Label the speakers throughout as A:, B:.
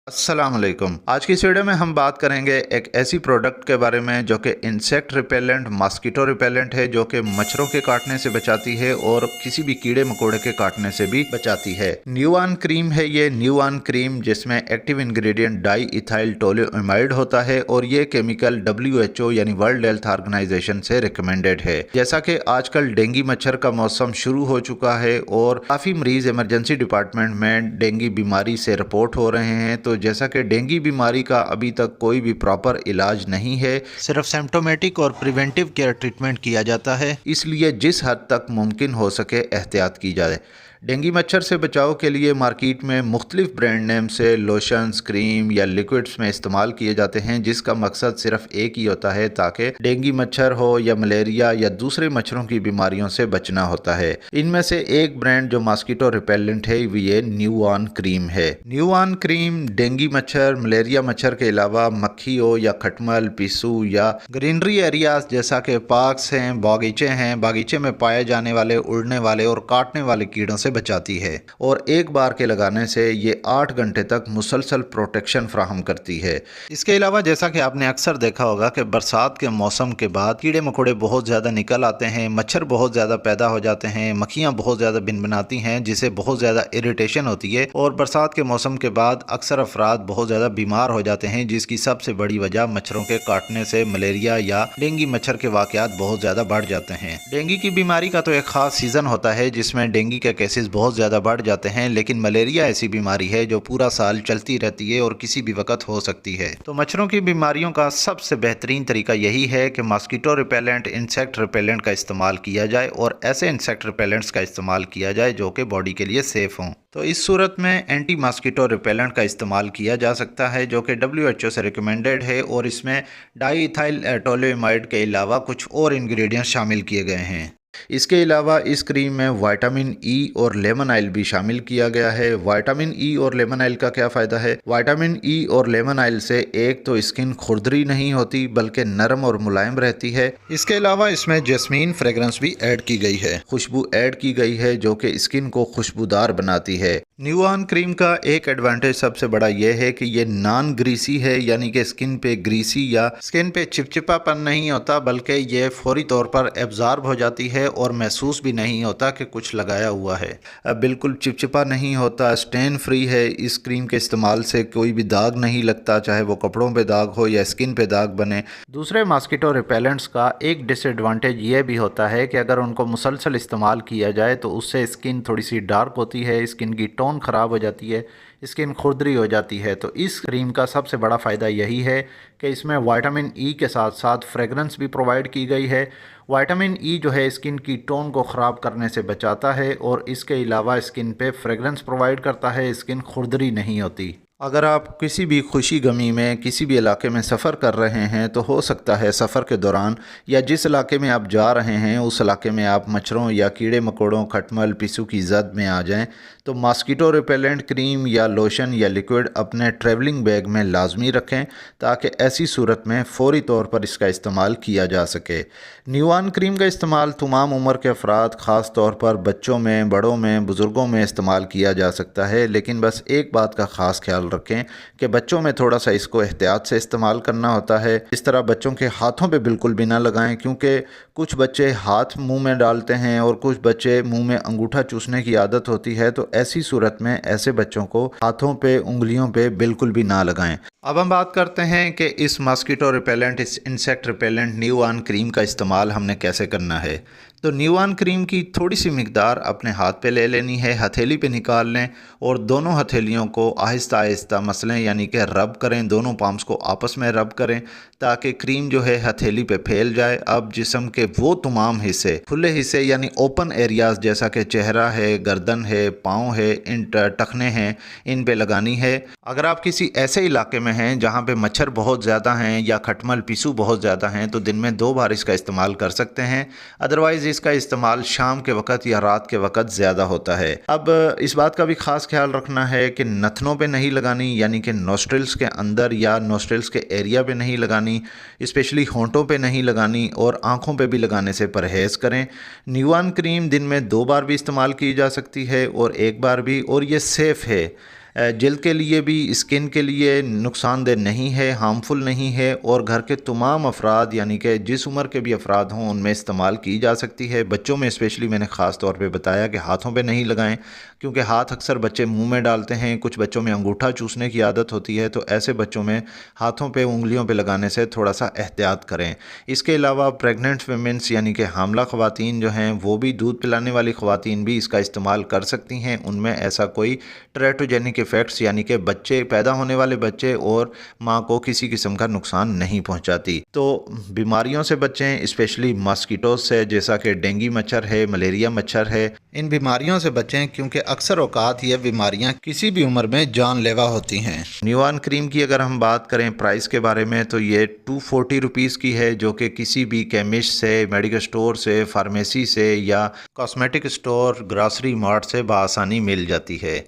A: अस्सलाम वालेकुम। आज की इस वीडियो में हम बात करेंगे एक ऐसी प्रोडक्ट के बारे में जो कि इंसेक्ट रिपेलेंट मॉस्किटो रिपेलेंट है, जो कि मच्छरों के काटने से बचाती है और किसी भी कीड़े मकोड़े के काटने से भी बचाती है। न्यूऑन क्रीम है ये न्यूऑन क्रीम, जिसमें एक्टिव इंग्रेडिएंट डाई इथाइल टोल्यूइमाइड होता है और ये केमिकल WHO यानी वर्ल्ड हेल्थ ऑर्गेनाइजेशन से रिकमेंडेड है। जैसा कि आजकल डेंगू मच्छर का मौसम शुरू हो चुका है और काफ़ी मरीज इमरजेंसी डिपार्टमेंट में डेंगू बीमारी से रिपोर्ट हो रहे हैं, तो जैसा कि डेंगू बीमारी का अभी तक कोई भी प्रॉपर इलाज नहीं है, सिर्फ सिम्प्टोमेटिक और प्रिवेंटिव केयर ट्रीटमेंट किया जाता है, इसलिए जिस हद तक मुमकिन हो सके एहतियात की जाए। डेंगू मच्छर से बचाव के लिए मार्केट में मुख्तलिफ ब्रांड नेम से लोशंस, क्रीम या लिक्विड्स में इस्तेमाल किए जाते हैं, जिसका मकसद सिर्फ एक ही होता है ताकि डेंगू मच्छर हो या मलेरिया या दूसरे मच्छरों की बीमारियों से बचना होता है। इनमें से एक ब्रांड जो मॉस्किटो रिपेलेंट है वो ये न्यूऑन क्रीम है। न्यूऑन क्रीम डेंगू मच्छर, मलेरिया मच्छर के अलावा मक्खी हो या खटमल, पिस्सू या ग्रीनरी एरियाज जैसा कि पार्क्स हैं, बागीचे हैं, बागीचे में पाए जाने वाले उड़ने वाले और काटने वाले कीड़ों से बचाती है और एक बार के लगाने से ये 8 घंटे तक मुसलसल प्रोटेक्शन फ्राहम करती है। इसके अलावा जैसा कि आपने अक्सर देखा होगा कि बरसात के मौसम के बाद कीड़े मकोड़े बहुत ज़्यादा निकल आते हैं, मच्छर बहुत ज़्यादा पैदा हो जाते हैं, मक्खियाँ बहुत ज़्यादा भिनभिनाती हैं, जिससे बहुत ज़्यादा इरिटेशन होती है और बरसात के मौसम के बाद अक्सर अफराद बहुत ज़्यादा बीमार हो जाते हैं, जिसकी सबसे बड़ी वजह मच्छरों के काटने से मलेरिया या डेंगू मच्छर के वाकयात बहुत ज़्यादा बढ़ जाते हैं। डेंगू की बीमारी का तो एक खास सीज़न होता है जिसमें डेंगू के केसेस बहुत ज़्यादा बढ़ जाते हैं, लेकिन मलेरिया ऐसी बीमारी है जो पूरा साल चलती रहती है और किसी भी वक्त हो सकती है। तो मच्छरों की बीमारियों का सबसे बेहतरीन तरीका यही है कि मॉस्किटो रिपेलेंट, इंसेक्ट रिपेलेंट का इस्तेमाल किया जाए और ऐसे इंसेक्ट रिपेलेंट्स का इस्तेमाल किया जाए जो कि बॉडी के लिए सेफ़ हों। तो इस सूरत में एंटी मॉस्किटो रिपेलेंट का इस्तेमाल किया जा सकता है जो कि WHO से रिकमेंडेड है और इसमें डाई इथाइल टोल्यूइमाइड के अलावा कुछ और इंग्रेडिएंट्स शामिल किए गए हैं। इसके अलावा इस क्रीम में विटामिन ई और लेमन ऑयल भी शामिल किया गया है। विटामिन ई और लेमन ऑयल का क्या फ़ायदा है? विटामिन ई और लेमन ऑयल से एक तो स्किन खुरदरी नहीं होती बल्कि नरम और मुलायम रहती है। इसके अलावा इसमें जैस्मीन फ्रेगरेंस भी ऐड की गई है, खुशबू ऐड की गई है जो कि स्किन को खुशबूदार बनाती है। न्यूऑन क्रीम का एक एडवांटेज सबसे बड़ा यह है कि ये नॉन ग्रीसी है, यानी कि स्किन पे ग्रीसी या स्किन पे चिपचिपापन नहीं होता, बल्कि ये फौरी तौर पर एब्जॉर्ब हो जाती है और महसूस भी नहीं होता कि कुछ लगाया हुआ है। बिल्कुल चिपचिपा नहीं होता, स्टेन फ्री है। इस क्रीम के इस्तेमाल से कोई भी दाग नहीं लगता, चाहे वो कपड़ों पे दाग हो या स्किन पे दाग बने। दूसरे मॉस्किटो रिपेलेंट्स का एक डिसएडवांटेज ये भी होता है कि अगर उनको मुसलसल इस्तेमाल किया जाए तो उससे स्किन थोड़ी सी डार्क होती है, स्किन की टोन ख़राब हो जाती है, स्किन खुरदरी हो जाती है। तो इस क्रीम का सबसे बड़ा फ़ायदा यही है कि इसमें विटामिन ई के साथ साथ फ्रेगरेंस भी प्रोवाइड की गई है। विटामिन ई जो है स्किन की टोन को ख़राब करने से बचाता है और इसके अलावा स्किन पे फ्रेगरेंस प्रोवाइड करता है, स्किन खुरदरी नहीं होती। अगर आप किसी भी खुशी गमी में किसी भी इलाके में सफ़र कर रहे हैं तो हो सकता है सफ़र के दौरान या जिस इलाके में आप जा रहे हैं उस इलाके में आप मच्छरों या कीड़े मकोड़ों, खटमल, पिस्सू की जद में आ जाएं, तो मॉस्किटो रिपेलेंट क्रीम या लोशन या लिक्विड अपने ट्रैवलिंग बैग में लाजमी रखें ताकि ऐसी सूरत में फ़ौरी तौर पर इसका इस्तेमाल किया जा सके। न्यूऑन क्रीम का इस्तेमाल तमाम उम्र के अफराद, ख़ास तौर पर बच्चों में, बड़ों में, बुज़ुर्गों में इस्तेमाल किया जा सकता है, लेकिन बस एक बात का ख़ास ख्याल रखें कि बच्चों में थोड़ा सा इसको एहतियात से इस्तेमाल करना होता है। इस तरह बच्चों के हाथों पे बिल्कुल भी ना लगाएं, क्योंकि कुछ बच्चे हाथ मुंह में डालते हैं और कुछ बच्चे मुंह में अंगूठा चूसने की आदत होती है, तो ऐसी सूरत में ऐसे बच्चों को हाथों पे, उंगलियों पे बिल्कुल भी ना लगाएं। अब हम बात करते हैं कि इस मॉस्किटो रिपेलेंट, इस इंसेक्ट रिपेलेंट न्यूऑन क्रीम का इस्तेमाल हमने कैसे करना है। तो न्यूऑन क्रीम की थोड़ी सी मिकदार अपने हाथ पे ले लेनी है, हथेली पे निकाल लें और दोनों हथेलियों को आहिस्ता आहिस्ता मसलें, यानी कि रब करें, दोनों पाम्स को आपस में रब करें ताकि क्रीम जो है हथेली पे फैल जाए। अब जिस्म के वो तमाम हिस्से, खुले हिस्से यानी ओपन एरियाज जैसा कि चेहरा है, गर्दन है, पाँव है, इन टखने हैं, इन पे लगानी है। अगर आप किसी ऐसे इलाके में हैं जहाँ पे मच्छर बहुत ज़्यादा हैं या खटमल, पिस्सू बहुत ज़्यादा हैं तो दिन में 2 बार इसका इस्तेमाल कर सकते हैं, अदरवाइज़ इसका इस्तेमाल शाम के वक़्त या रात के वक़्त ज़्यादा होता है। अब इस बात का भी ख़ास ख्याल रखना है कि नथनों पे नहीं लगानी, यानी कि नोस्ट्रिल्स के अंदर या नोस्ट्रिल्स के एरिया पे नहीं लगानी, स्पेशली होंठों पे नहीं लगानी और आँखों पे भी लगाने से परहेज़ करें। न्यूऑन क्रीम दिन में 2 बार भी इस्तेमाल की जा सकती है और 1 बार भी, और ये सेफ़ है। جلد کے لیے بھی اسکن کے لیے نقصان دہ نہیں ہے، ہارمفل نہیں ہے، اور گھر کے تمام افراد یعنی کہ جس عمر کے بھی افراد ہوں ان میں استعمال کی جا سکتی ہے۔ بچوں میں اسپیشلی میں نے خاص طور پہ بتایا کہ ہاتھوں پہ نہیں لگائیں، کیونکہ ہاتھ اکثر بچے منہ میں ڈالتے ہیں، کچھ بچوں میں انگوٹھا چوسنے کی عادت ہوتی ہے، تو ایسے بچوں میں ہاتھوں پہ انگلیوں پہ لگانے سے تھوڑا سا احتیاط کریں۔ اس کے علاوہ پریگننٹ ویمنس یعنی کہ حاملہ خواتین جو ہیں وہ بھی، دودھ پلانے والی خواتین بھی اس کا استعمال کر سکتی ہیں۔ ان میں ایسا کوئی ٹریٹوجینک ایفیکٹس یعنی کہ بچے پیدا ہونے والے بچے اور ماں کو کسی قسم کا نقصان نہیں پہنچاتی۔ تو بیماریوں سے بچیں، اسپیشلی ماسکیٹوز سے، جیسا کہ ڈینگی مچھر ہے، ملیریا مچھر ہے، ان بیماریوں سے بچیں کیونکہ اکثر اوقات یہ بیماریاں کسی بھی عمر میں جان لیوا ہوتی ہیں۔ نیوان کریم کی اگر ہم بات کریں پرائس کے بارے میں تو یہ 240 روپیز کی ہے، جو کہ کسی بھی کیمسٹ سے، میڈیکل سٹور سے، فارمیسی سے یا کاسمیٹک سٹور، گراسری مارٹ سے بآسانی مل جاتی ہے۔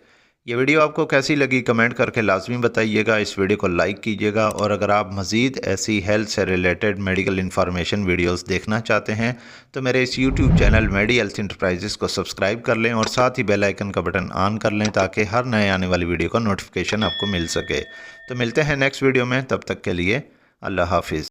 A: یہ ویڈیو آپ کو کیسی لگی کمنٹ کر کے لازمی بتائیے گا، اس ویڈیو کو لائک کیجیے گا، اور اگر آپ مزید ایسی ہیلتھ سے ریلیٹڈ میڈیکل انفارمیشن ویڈیوز دیکھنا چاہتے ہیں تو میرے اس یوٹیوب چینل میڈی ہیلتھ انٹرپرائزز کو سبسکرائب کر لیں اور ساتھ ہی بیل آئیکن کا بٹن آن کر لیں تاکہ ہر نئے آنے والی ویڈیو کا نوٹیفیکیشن آپ کو مل سکے۔ تو ملتے ہیں نیکسٹ ویڈیو میں، تب تک کے لیے اللہ حافظ۔